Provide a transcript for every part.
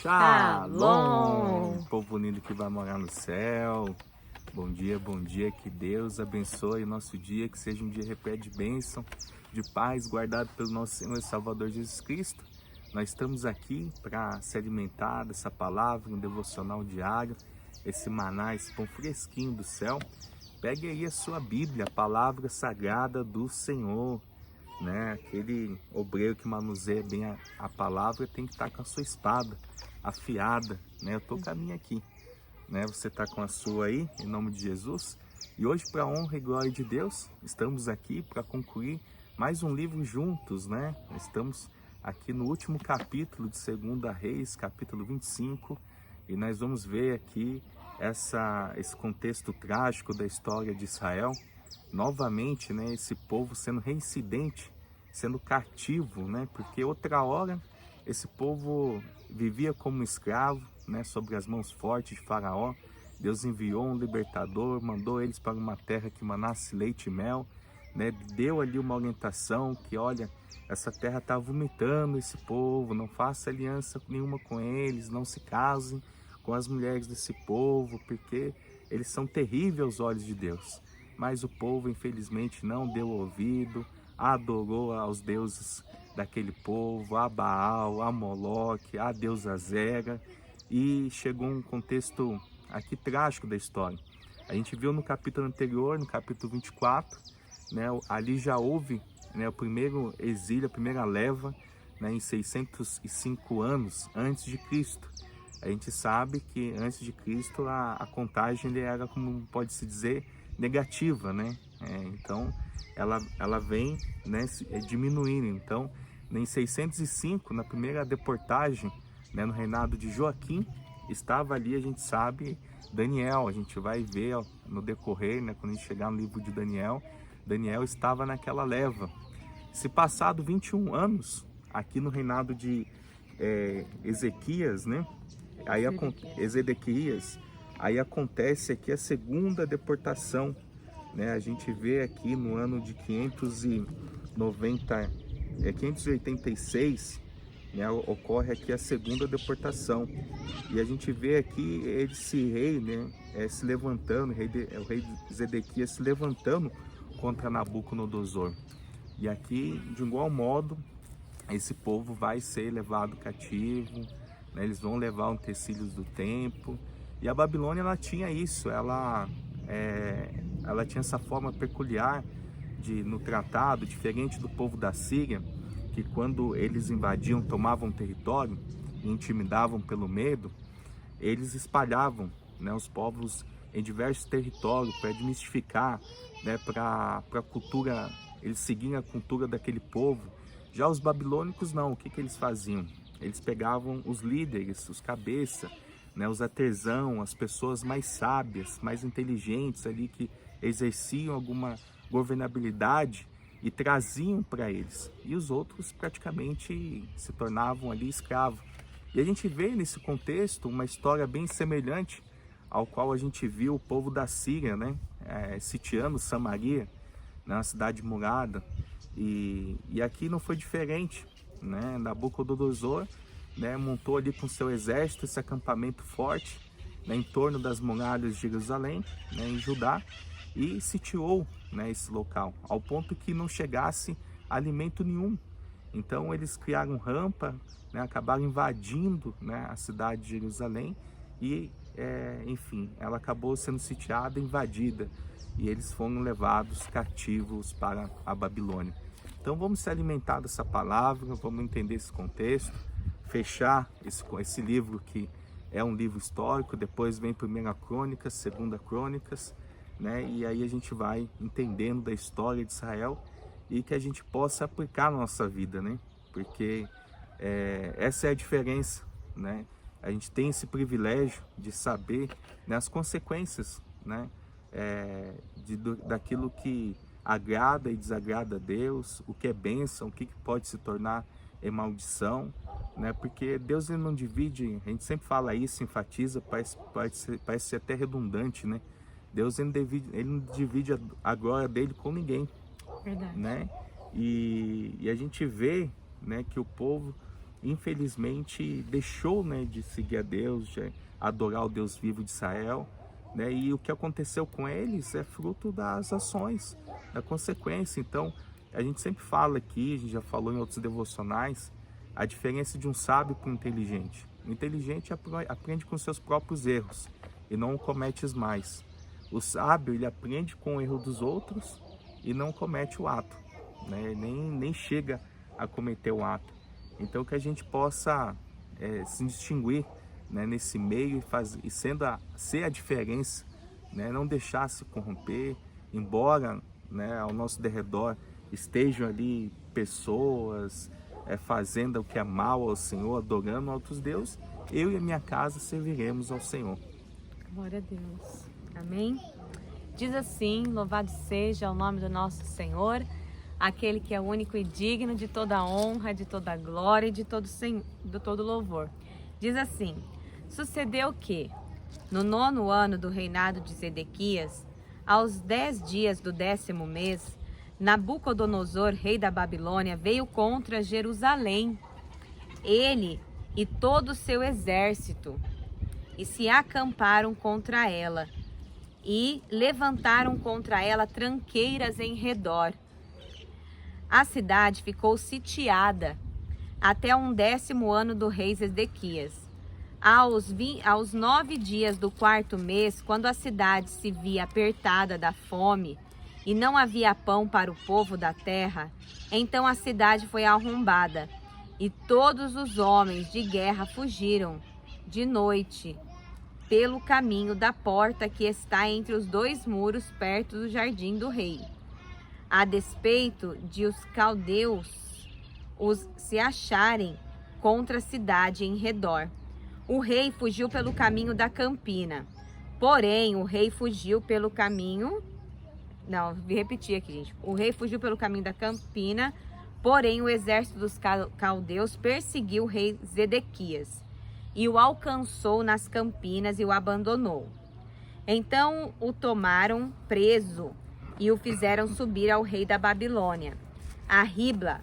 Shalom, povo lindo que vai morar no céu. Bom dia, que Deus abençoe o nosso dia, que seja um dia repleto de bênção, de paz, guardado pelo nosso Senhor e Salvador Jesus Cristo. Nós estamos aqui para se alimentar dessa palavra, um devocional diário, esse maná, esse pão fresquinho do céu. Pegue aí a sua Bíblia, a palavra sagrada do Senhor, né? Aquele obreiro que manuseia bem a palavra tem que estar com a sua espada afiada, né? Eu tô com a minha aqui, né? Você tá com a sua aí, em nome de Jesus. E hoje, para a honra e glória de Deus, estamos aqui para concluir mais um livro juntos, né? Estamos aqui no último capítulo de 2 Reis, capítulo 25, e nós vamos ver aqui esse contexto trágico da história de Israel. Novamente, né, esse povo sendo reincidente, sendo cativo, né? Porque outra hora esse povo vivia como escravo, né, sobre as mãos fortes de Faraó. Deus enviou um libertador, mandou eles para uma terra que manasse leite e mel, né? Deu ali uma orientação que, olha, essa terra está vomitando esse povo, não faça aliança nenhuma com eles, não se casem com as mulheres desse povo, porque eles são terríveis aos olhos de Deus. Mas o povo, infelizmente, não deu ouvido, adorou aos deuses daquele povo, a Baal, a Moloque, a deusa Zera, e chegou um contexto aqui trágico da história. A gente viu no capítulo anterior, no capítulo 24, né, ali já houve, né, o primeiro exílio, a primeira leva, né, em 605 anos antes de Cristo. A gente sabe que antes de Cristo a contagem era, como pode-se dizer, negativa, né? Então ela vem, né, diminuindo. Então, em 605, na primeira deportagem, né, no reinado de Joaquim, estava ali, a gente sabe, Daniel. A gente vai ver no decorrer, né, quando a gente chegar no livro de Daniel, Daniel estava naquela leva. Se passado 21 anos, aqui no reinado de Ezequias, né? Ezequias, aí acontece aqui a segunda deportação, né? A gente vê aqui no ano de 586, né? Ocorre aqui a segunda deportação, e a gente vê aqui esse rei, né? Se levantando, o rei Zedequias se levantando contra Nabucodonosor. E aqui, de igual modo, esse povo vai ser levado cativo, né? Eles vão levar os utensílios do templo. E a Babilônia, ela tinha isso, ela tinha essa forma peculiar no tratado, diferente do povo da Síria, que quando eles invadiam, tomavam território e intimidavam pelo medo, eles espalhavam, né, os povos em diversos territórios para desmistificar, né, para a cultura, eles seguiam a cultura daquele povo. Já os babilônicos não, o que eles faziam? Eles pegavam os líderes, os cabeças, né, os artesãos, as pessoas mais sábias, mais inteligentes ali, que exerciam alguma governabilidade, e traziam para eles. E os outros praticamente se tornavam ali escravos. E a gente vê nesse contexto uma história bem semelhante ao qual a gente viu o povo da Síria, né, sitiando Samaria, na cidade murada. E aqui não foi diferente, né? Nabucodonosor, né, montou ali com seu exército esse acampamento forte, né, em torno das muralhas de Jerusalém, né, em Judá, e sitiou, né, esse local, ao ponto que não chegasse alimento nenhum. Então eles criaram rampa, né, acabaram invadindo, né, a cidade de Jerusalém e, enfim, ela acabou sendo sitiada, invadida, e eles foram levados cativos para a Babilônia. Então vamos se alimentar dessa palavra, vamos entender esse contexto, fechar esse livro que é um livro histórico, depois vem 1ª Crônicas, 2ª Crônicas, né? E aí a gente vai entendendo da história de Israel e que a gente possa aplicar na nossa vida, né? Porque essa é a diferença, né? A gente tem esse privilégio de saber, né, as consequências, né, daquilo que agrada e desagrada a Deus, o que é bênção, o que pode se tornar maldição, né? Porque Deus, ele não divide, a gente sempre fala isso, enfatiza, parece ser até redundante, né? Deus, ele não divide a glória dele com ninguém. Verdade. Né? E a gente vê, né, que o povo infelizmente deixou, né, de seguir a Deus, de adorar o Deus vivo de Israel, né? E o que aconteceu com eles é fruto das ações, da consequência. Então, a gente sempre fala aqui, a gente já falou em outros devocionais, a diferença de um sábio para um inteligente. O inteligente aprende com seus próprios erros e não comete mais. O sábio, ele aprende com o erro dos outros e não comete o ato, né? Nem chega a cometer o ato. Então, que a gente possa se distinguir, né, nesse meio e ser a diferença, né, não deixar se corromper, embora, né, ao nosso derredor estejam ali pessoas fazendo o que é mal ao Senhor, adorando outros deuses, eu e a minha casa serviremos ao Senhor. Glória a Deus. Amém? Diz assim: louvado seja o nome do nosso Senhor, aquele que é único e digno de toda honra, de toda glória e de todo louvor. Diz assim: sucedeu que, no 9º ano do reinado de Zedequias, aos 10 dias do 10º mês, Nabucodonosor, rei da Babilônia, veio contra Jerusalém, ele e todo o seu exército, e se acamparam contra ela, e levantaram contra ela tranqueiras em redor. A cidade ficou sitiada até o 10º ano do rei Zedequias. Aos 9 dias do 4º mês, quando a cidade se via apertada da fome e não havia pão para o povo da terra, então a cidade foi arrombada e todos os homens de guerra fugiram de noite pelo caminho da porta que está entre os 2 muros perto do jardim do rei. A despeito de os caldeus se acharem contra a cidade em redor. O rei fugiu pelo caminho da campina. Porém, o rei fugiu pelo caminho... Não, vou repetir aqui, gente. O rei fugiu pelo caminho da campina, porém o exército dos caldeus perseguiu o rei Zedequias e o alcançou nas campinas e o abandonou. Então o tomaram preso e o fizeram subir ao rei da Babilônia, a Ribla,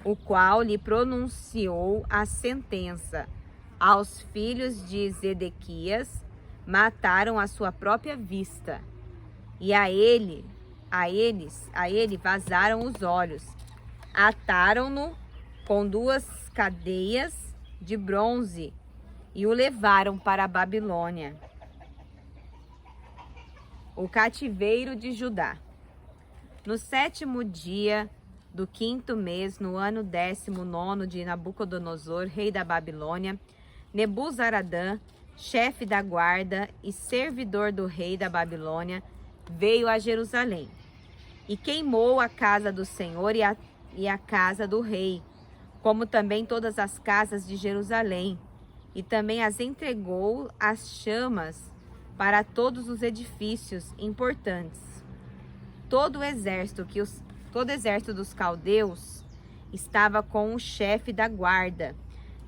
o qual lhe pronunciou a sentença. Aos filhos de Zedequias mataram à sua própria vista, e a ele vazaram os olhos. Ataram-no com 2 cadeias de bronze e o levaram para a Babilônia. O cativeiro de Judá. No 7º dia do 5º mês, no ano 19º de Nabucodonosor, rei da Babilônia, Nebuzaradã, chefe da guarda e servidor do rei da Babilônia, veio a Jerusalém e queimou a casa do Senhor e a casa do rei, como também todas as casas de Jerusalém, e também as entregou às chamas para todos os edifícios importantes. Todo o exército dos caldeus estava com o chefe da guarda,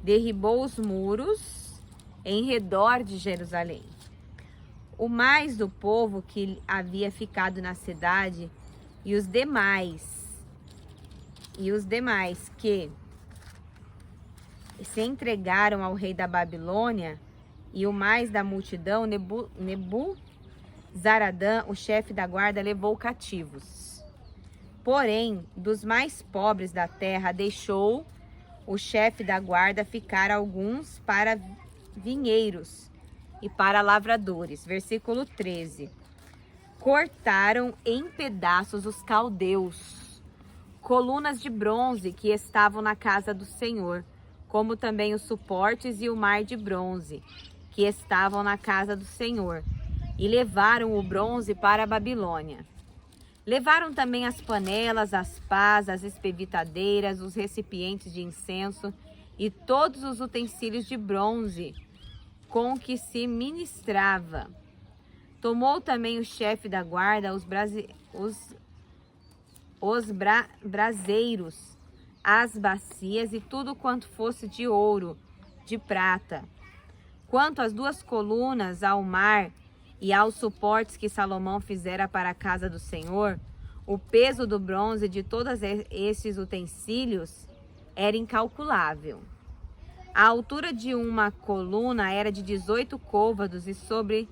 derribou os muros em redor de Jerusalém. O mais do povo que havia ficado na cidade e os demais que se entregaram ao rei da Babilônia e o mais da multidão, Nebuzaradã, o chefe da guarda, levou cativos. Porém, dos mais pobres da terra, deixou o chefe da guarda ficar alguns para vinheiros e para lavradores. Versículo 13. Cortaram em pedaços os caldeus, colunas de bronze que estavam na casa do Senhor, como também os suportes e o mar de bronze que estavam na casa do Senhor, e levaram o bronze para a Babilônia. Levaram também as panelas, as pás, as espevitadeiras, os recipientes de incenso e todos os utensílios de bronze com que se ministrava. Tomou também o chefe da guarda braseiros, as bacias e tudo quanto fosse de ouro, de prata. Quanto às 2 colunas, ao mar e aos suportes que Salomão fizera para a casa do Senhor, o peso do bronze de todos esses utensílios era incalculável. A altura de uma coluna era de 18 côvados e sobre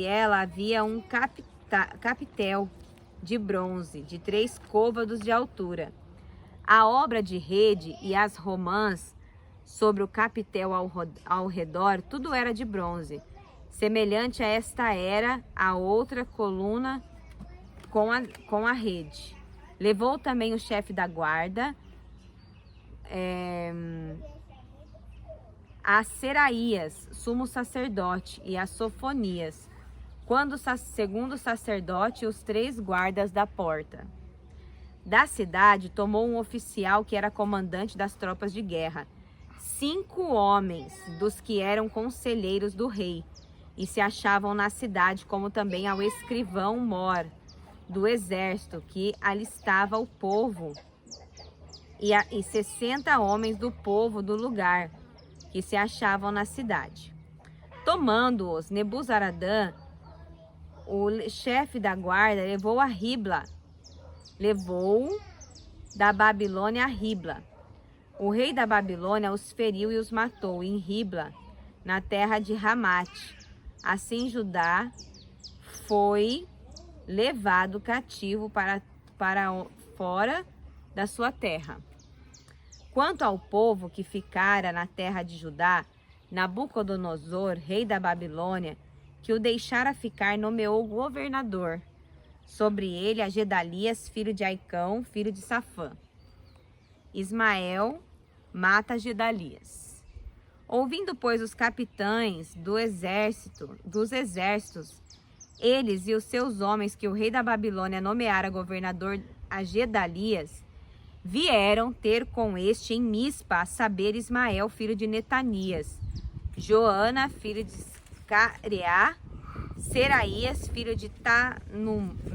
ela havia um capitel de bronze de 3 côvados de altura. A obra de rede e as romãs sobre o capitel ao redor, tudo era de bronze. Semelhante a esta era a outra coluna com a rede. Levou também o chefe da guarda, a Seraías, sumo sacerdote, e a Sofonias, segundo o sacerdote, os 3 guardas da porta. Da cidade tomou um oficial que era comandante das tropas de guerra, 5 homens dos que eram conselheiros do rei, e se achavam na cidade, como também ao escrivão mor do exército, que alistava o povo, e 60 homens do povo do lugar, que se achavam na cidade. Tomando-os, Nebuzaradã, o chefe da guarda, levou da Babilônia a Ribla. O rei da Babilônia os feriu e os matou em Ribla, na terra de Ramate. Assim Judá foi levado cativo para fora da sua terra. Quanto ao povo que ficara na terra de Judá, Nabucodonosor, rei da Babilônia, que o deixara ficar, nomeou governador sobre ele a Gedalias, filho de Aicão, filho de Safã. Ismael mata Gedalias. Ouvindo, pois, os capitães dos exércitos, eles e os seus homens, que o rei da Babilônia nomeara governador a Gedalias, vieram ter com este em Mispa, a saber, Ismael, filho de Netanias, Joana, filho de Careá, Seraías, filho de Tanumete,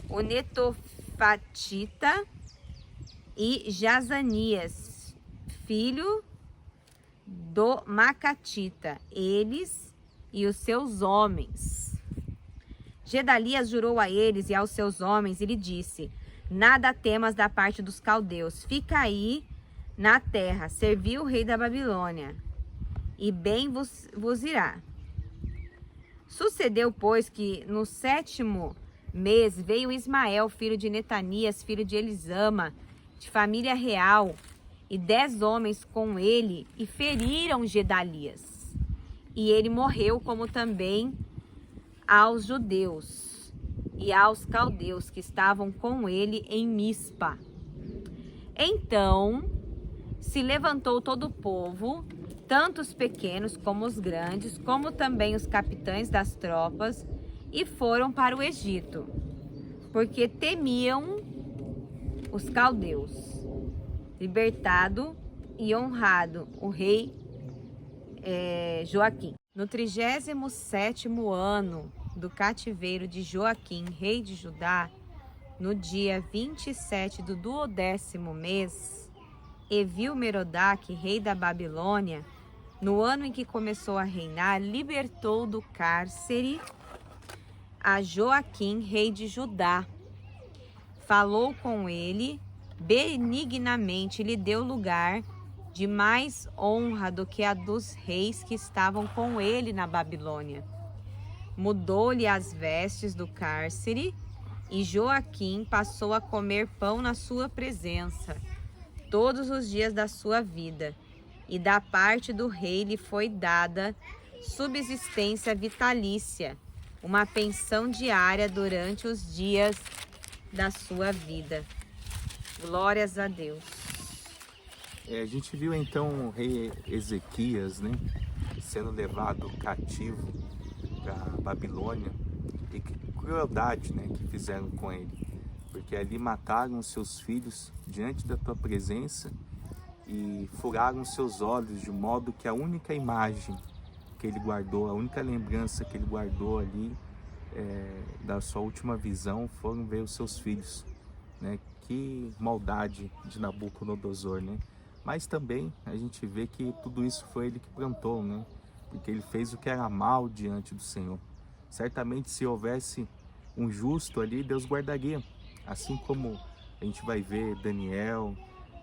o Netofatita, e Jazanias, filho do Macatita, eles e os seus homens. Gedalias jurou a eles e aos seus homens e lhe disse: nada temas da parte dos caldeus, fica aí na terra, servi o rei da Babilônia, e bem vos irá. Sucedeu, pois, que no 7º mês veio Ismael, filho de Netanias, filho de Elisama, de família real, e 10 homens com ele, e feriram Gedalias. E ele morreu, como também aos judeus e aos caldeus que estavam com ele em Mispa. Então se levantou todo o povo, tanto os pequenos como os grandes, como também os capitães das tropas, e foram para o Egito, porque temiam os caldeus. Libertado e honrado o rei Joaquim. No 37º ano do cativeiro de Joaquim, rei de Judá, no dia 27 do 12º mês, Evil-Merodach, rei da Babilônia, no ano em que começou a reinar, libertou do cárcere a Joaquim, rei de Judá. Falou com ele benignamente, lhe deu lugar de mais honra do que a dos reis que estavam com ele na Babilônia. Mudou-lhe as vestes do cárcere, e Joaquim passou a comer pão na sua presença todos os dias da sua vida, e da parte do rei lhe foi dada subsistência vitalícia, uma pensão diária durante os dias da sua vida. Glórias a Deus. A gente viu então o rei Ezequias, né, sendo levado cativo para Babilônia, e que crueldade, né, que fizeram com ele, porque ali mataram os seus filhos diante da tua presença e furaram seus olhos, de modo que a única imagem que ele guardou, a única lembrança que ele guardou ali da sua última visão foram ver os seus filhos, né? Que maldade de Nabucodonosor, né? Mas também a gente vê que tudo isso foi ele que plantou, né? Porque ele fez o que era mal diante do Senhor. Certamente, se houvesse um justo ali, Deus guardaria. Assim como a gente vai ver Daniel,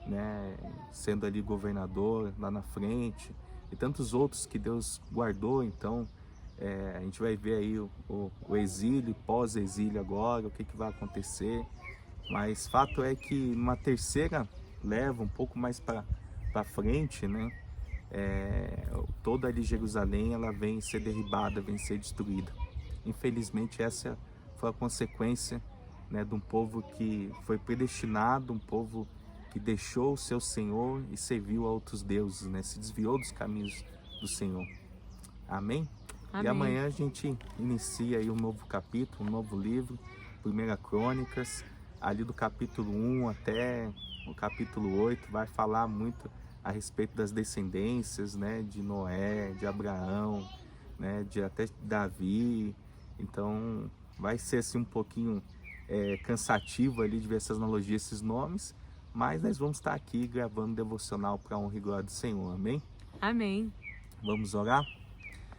né, sendo ali governador lá na frente, e tantos outros que Deus guardou. Então a gente vai ver aí o exílio, pós-exílio agora, o que vai acontecer. Mas fato é que numa terceira leva, um pouco mais para frente, né, toda ali Jerusalém ela vem ser derribada, vem ser destruída. Infelizmente essa foi a consequência, né, de um povo que foi predestinado, um povo que deixou o seu Senhor e serviu a outros deuses, né, se desviou dos caminhos do Senhor. Amém? Amém. E amanhã a gente inicia aí um novo capítulo, um novo livro, 1 Crônicas, ali do capítulo 1 até o capítulo 8, vai falar muito a respeito das descendências, né, de Noé, de Abraão, né, de até Davi. Então vai ser assim um pouquinho cansativo ali de ver essas analogias, esses nomes, mas nós vamos estar aqui gravando devocional para a honra e glória do Senhor. Amém? Amém. Vamos orar?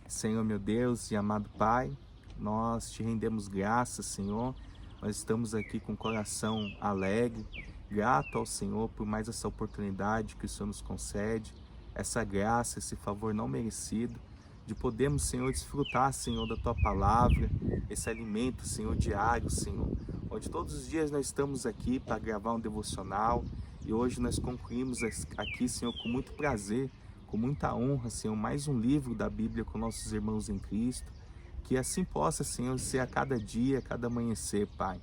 Senhor meu Deus e amado Pai, nós te rendemos graças, Senhor. Nós estamos aqui com o coração alegre, grato ao Senhor por mais essa oportunidade que o Senhor nos concede, essa graça, esse favor não merecido, de podermos, Senhor, desfrutar, Senhor, da Tua Palavra, esse alimento, Senhor, diário, Senhor, onde todos os dias nós estamos aqui para gravar um devocional, e hoje nós concluímos aqui, Senhor, com muito prazer, com muita honra, Senhor, mais um livro da Bíblia com nossos irmãos em Cristo. Que assim possa, Senhor, ser a cada dia, a cada amanhecer, Pai.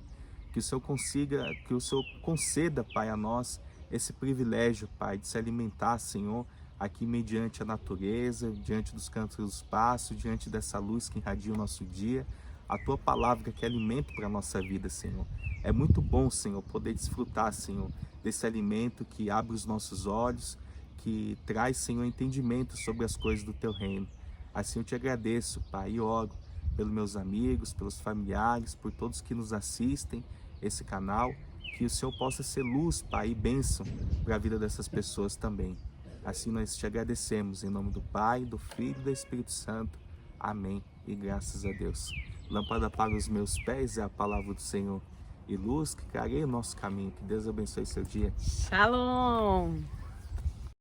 Que o Senhor conceda, Pai, a nós esse privilégio, Pai, de se alimentar, Senhor, aqui mediante a natureza, diante dos cantos do espaço, diante dessa luz que irradia o nosso dia, a Tua Palavra que é alimento para a nossa vida, Senhor. É muito bom, Senhor, poder desfrutar, Senhor, desse alimento que abre os nossos olhos, que traz, Senhor, entendimento sobre as coisas do Teu reino. Assim eu te agradeço, Pai, e oro pelos meus amigos, pelos familiares, por todos que nos assistem esse canal, que o Senhor possa ser luz, Pai, e bênção para a vida dessas pessoas também. Assim nós te agradecemos, em nome do Pai, do Filho e do Espírito Santo. Amém. E graças a Deus. Lâmpada para os meus pés é a palavra do Senhor, e luz que clareia o nosso caminho. Que Deus abençoe seu dia. Shalom.